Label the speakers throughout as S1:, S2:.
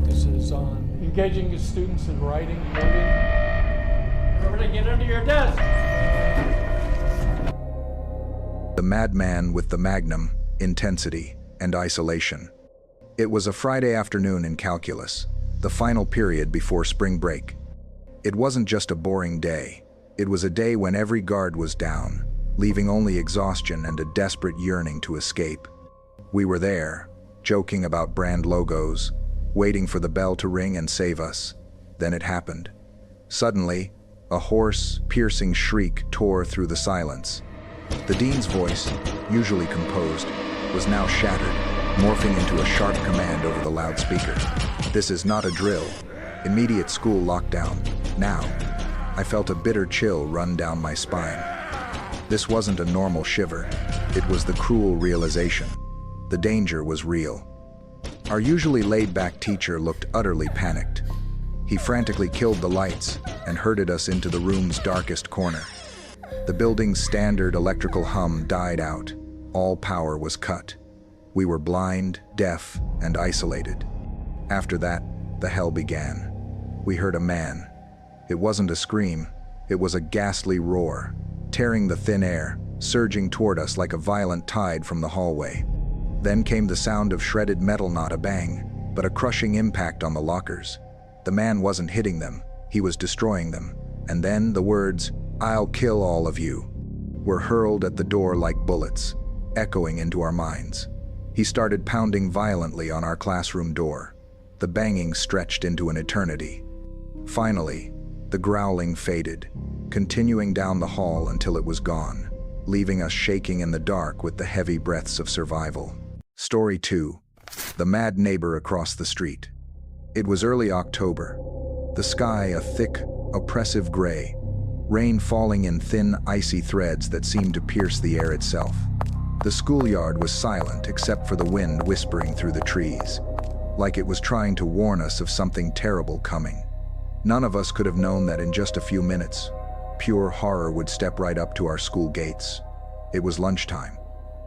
S1: focuses on engaging his students in writing, learning. Everybody get under your desk.
S2: The madman with the magnum, intensity, and isolation. It was a Friday afternoon in calculus, the final period before spring break. It wasn't just a boring day. It was a day when every guard was down, leaving only exhaustion and a desperate yearning to escape. We were there, joking about brand logos, waiting for the bell to ring and save us. Then it happened. Suddenly, a hoarse, piercing shriek tore through the silence. The dean's voice, usually composed, was now shattered, morphing into a sharp command over the loudspeaker. "This is not a drill. Immediate school lockdown. Now." I felt a bitter chill run down my spine. This wasn't a normal shiver. It was the cruel realization. The danger was real. Our usually laid-back teacher looked utterly panicked. He frantically killed the lights and herded us into the room's darkest corner. The building's standard electrical hum died out. All power was cut. We were blind, deaf, and isolated. After that, the hell began. We heard a man. It wasn't a scream. It was a ghastly roar, tearing the thin air, surging toward us like a violent tide from the hallway. Then came the sound of shredded metal, not a bang, but a crushing impact on the lockers. The man wasn't hitting them, he was destroying them. And then the words, "I'll kill all of you," were hurled at the door like bullets, echoing into our minds. He started pounding violently on our classroom door. The banging stretched into an eternity. Finally, the growling faded, continuing down the hall until it was gone, leaving us shaking in the dark with the heavy breaths of survival. Story 2. The Mad Neighbor Across the Street. It was early October. The sky a thick, oppressive gray, rain falling in thin, icy threads that seemed to pierce the air itself. The schoolyard was silent except for the wind whispering through the trees, like it was trying to warn us of something terrible coming. None of us could have known that in just a few minutes, pure horror would step right up to our school gates. It was lunchtime.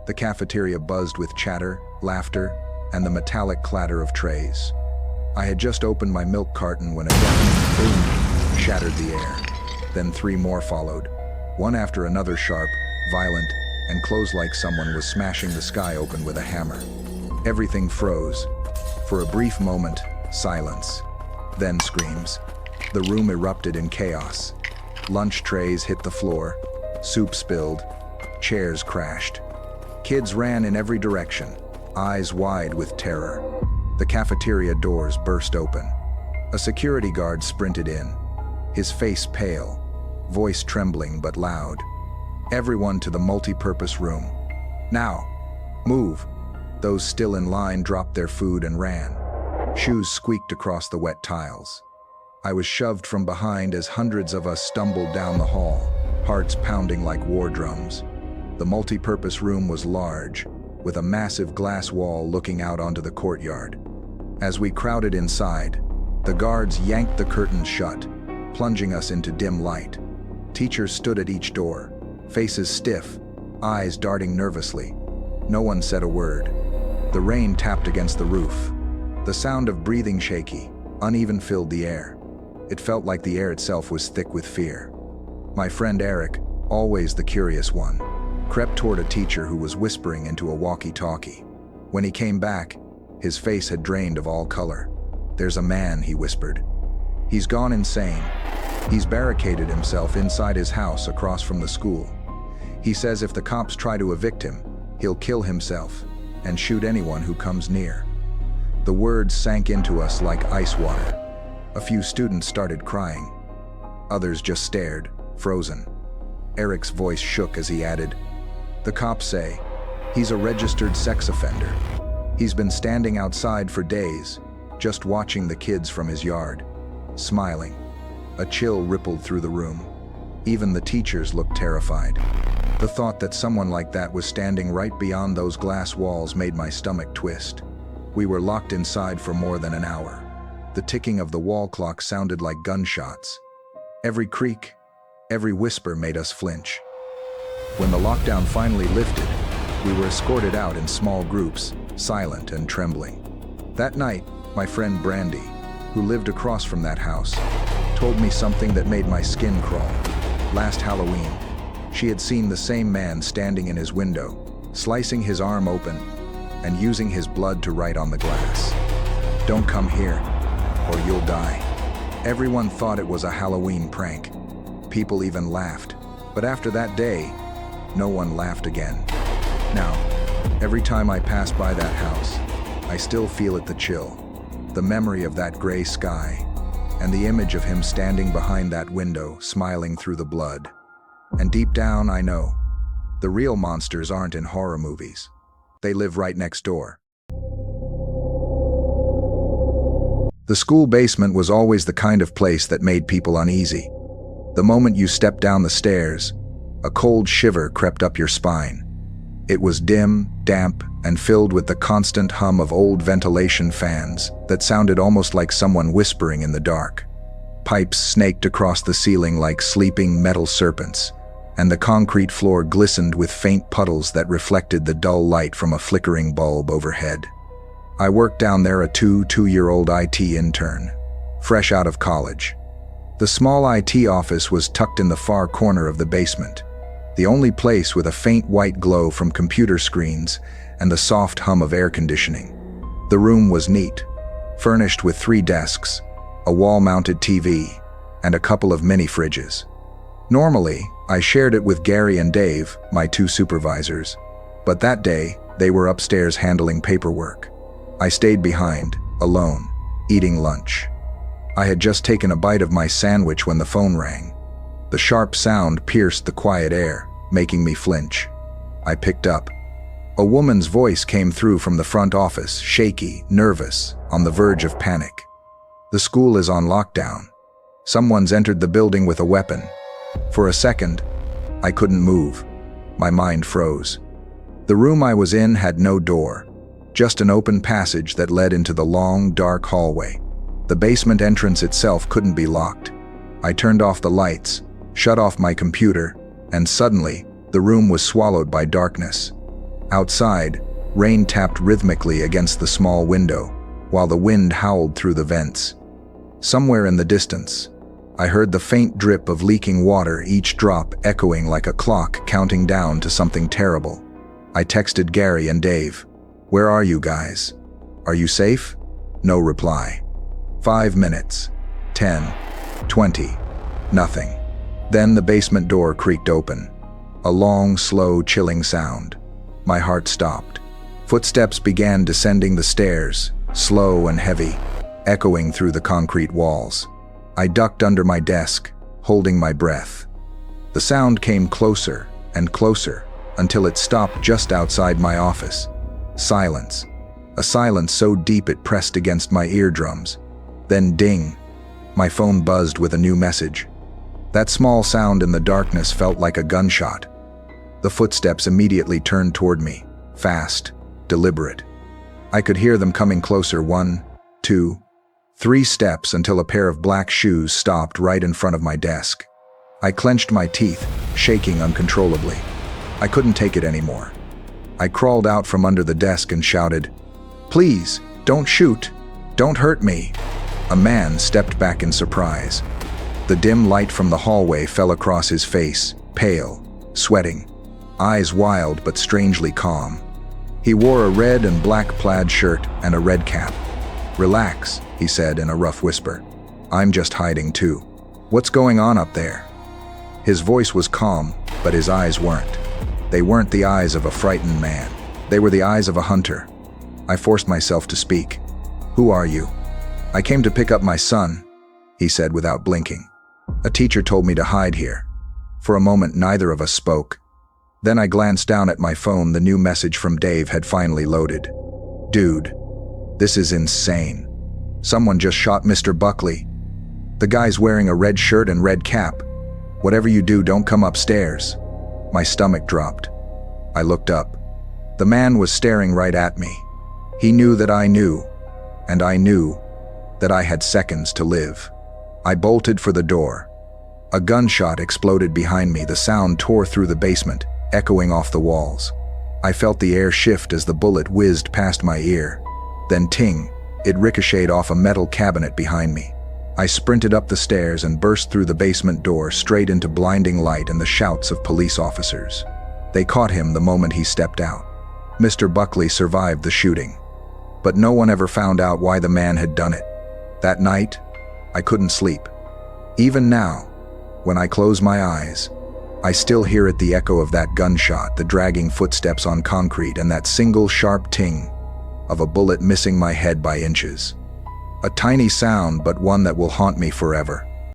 S2: The cafeteria buzzed with chatter, laughter, and the metallic clatter of trays. I had just opened my milk carton when a deafening boom shattered the air. Then 3 more followed, one after another, sharp, violent, and closed like someone was smashing the sky open with a hammer. Everything froze. For a brief moment, silence. Then screams. The room erupted in chaos. Lunch trays hit the floor, soup spilled, chairs crashed. Kids ran in every direction, eyes wide with terror. The cafeteria doors burst open. A security guard sprinted in, his face pale, voice trembling but loud. "Everyone to the multi-purpose room. Now, move." Those still in line dropped their food and ran. Shoes squeaked across the wet tiles. I was shoved from behind as hundreds of us stumbled down the hall, hearts pounding like war drums. The multi-purpose room was large, with a massive glass wall looking out onto the courtyard. As we crowded inside, the guards yanked the curtains shut, plunging us into dim light. Teachers stood at each door, faces stiff, eyes darting nervously. No one said a word. The rain tapped against the roof. The sound of breathing shaky, uneven filled the air. It felt like the air itself was thick with fear. My friend Eric, always the curious one, crept toward a teacher who was whispering into a walkie-talkie. When he came back, his face had drained of all color. "There's a man," he whispered. "He's gone insane. He's barricaded himself inside his house across from the school. He says if the cops try to evict him, he'll kill himself and shoot anyone who comes near." The words sank into us like ice water. A few students started crying. Others just stared, frozen. Eric's voice shook as he added, "The cops say he's a registered sex offender. He's been standing outside for days, just watching the kids from his yard, smiling." A chill rippled through the room. Even the teachers looked terrified. The thought that someone like that was standing right beyond those glass walls made my stomach twist. We were locked inside for more than an hour. The ticking of the wall clock sounded like gunshots. Every creak, every whisper made us flinch. When the lockdown finally lifted, we were escorted out in small groups, silent and trembling. That night, My friend Brandy, who lived across from that house, told me something that made my skin crawl. Last Halloween, she had seen the same man standing in his window, slicing his arm open and using his blood to write on the glass. "Don't come here, or you'll die." Everyone thought it was a Halloween prank. People even laughed. But after that day, no one laughed again. Now, every time I pass by that house, I still feel the chill, the memory of that gray sky, and the image of him standing behind that window, smiling through the blood. And deep down, I know, the real monsters aren't in horror movies. They live right next door. The school basement was always the kind of place that made people uneasy. The moment you stepped down the stairs, a cold shiver crept up your spine. It was dim, damp, and filled with the constant hum of old ventilation fans that sounded almost like someone whispering in the dark. Pipes snaked across the ceiling like sleeping metal serpents, and the concrete floor glistened with faint puddles that reflected the dull light from a flickering bulb overhead. I worked down there, a two-year-old IT intern, fresh out of college. The small IT office was tucked in the far corner of the basement, the only place with a faint white glow from computer screens and the soft hum of air conditioning. The room was neat, furnished with 3 desks, a wall-mounted TV, and a couple of mini fridges. Normally, I shared it with Gary and Dave, my 2 supervisors, but that day, they were upstairs handling paperwork. I stayed behind, alone, eating lunch. I had just taken a bite of my sandwich when the phone rang. The sharp sound pierced the quiet air, making me flinch. I picked up. A woman's voice came through from the front office, shaky, nervous, on the verge of panic. "The school is on lockdown. Someone's entered the building with a weapon." For a second, I couldn't move. My mind froze. The room I was in had no door, just an open passage that led into the long, dark hallway. The basement entrance itself couldn't be locked. I turned off the lights, shut off my computer, and suddenly, the room was swallowed by darkness. Outside, rain tapped rhythmically against the small window, while the wind howled through the vents. Somewhere in the distance, I heard the faint drip of leaking water, each drop echoing like a clock counting down to something terrible. I texted Gary and Dave. "Where are you guys? Are you safe?" No reply. 5 minutes. 10. 20. Nothing. Then the basement door creaked open. A long, slow, chilling sound. My heart stopped. Footsteps began descending the stairs, slow and heavy, echoing through the concrete walls. I ducked under my desk, holding my breath. The sound came closer and closer until it stopped just outside my office. Silence. A silence so deep it pressed against my eardrums. Then ding. My phone buzzed with a new message. That small sound in the darkness felt like a gunshot. The footsteps immediately turned toward me, fast, deliberate. I could hear them coming closer, 1, 2, 3 steps until a pair of black shoes stopped right in front of my desk. I clenched my teeth, shaking uncontrollably. I couldn't take it anymore. I crawled out from under the desk and shouted, "Please, don't shoot! Don't hurt me!" A man stepped back in surprise. The dim light from the hallway fell across his face, pale, sweating, eyes wild but strangely calm. He wore a red and black plaid shirt and a red cap. "Relax," he said in a rough whisper. "I'm just hiding too. What's going on up there?" His voice was calm, but his eyes weren't. They weren't the eyes of a frightened man. They were the eyes of a hunter. I forced myself to speak. "Who are you?" "I came to pick up my son," he said without blinking. "A teacher told me to hide here." For a moment, neither of us spoke. Then I glanced down at my phone. The new message from Dave had finally loaded. "Dude, this is insane. Someone just shot Mr. Buckley. The guy's wearing a red shirt and red cap. Whatever you do, don't come upstairs." My stomach dropped. I looked up. The man was staring right at me. He knew that I knew, and I knew that I had seconds to live. I bolted for the door. A gunshot exploded behind me. The sound tore through the basement, echoing off the walls. I felt the air shift as the bullet whizzed past my ear. Then ting, It ricocheted off a metal cabinet behind me. I sprinted up the stairs and burst through the basement door straight into blinding light and the shouts of police officers. They caught him the moment he stepped out. Mr. Buckley survived the shooting, but no one ever found out why the man had done it. That night, I couldn't sleep. Even now, when I close my eyes, I still hear it, the echo of that gunshot, the dragging footsteps on concrete, and that single sharp ting of a bullet missing my head by inches. A tiny sound, but one that will haunt me forever.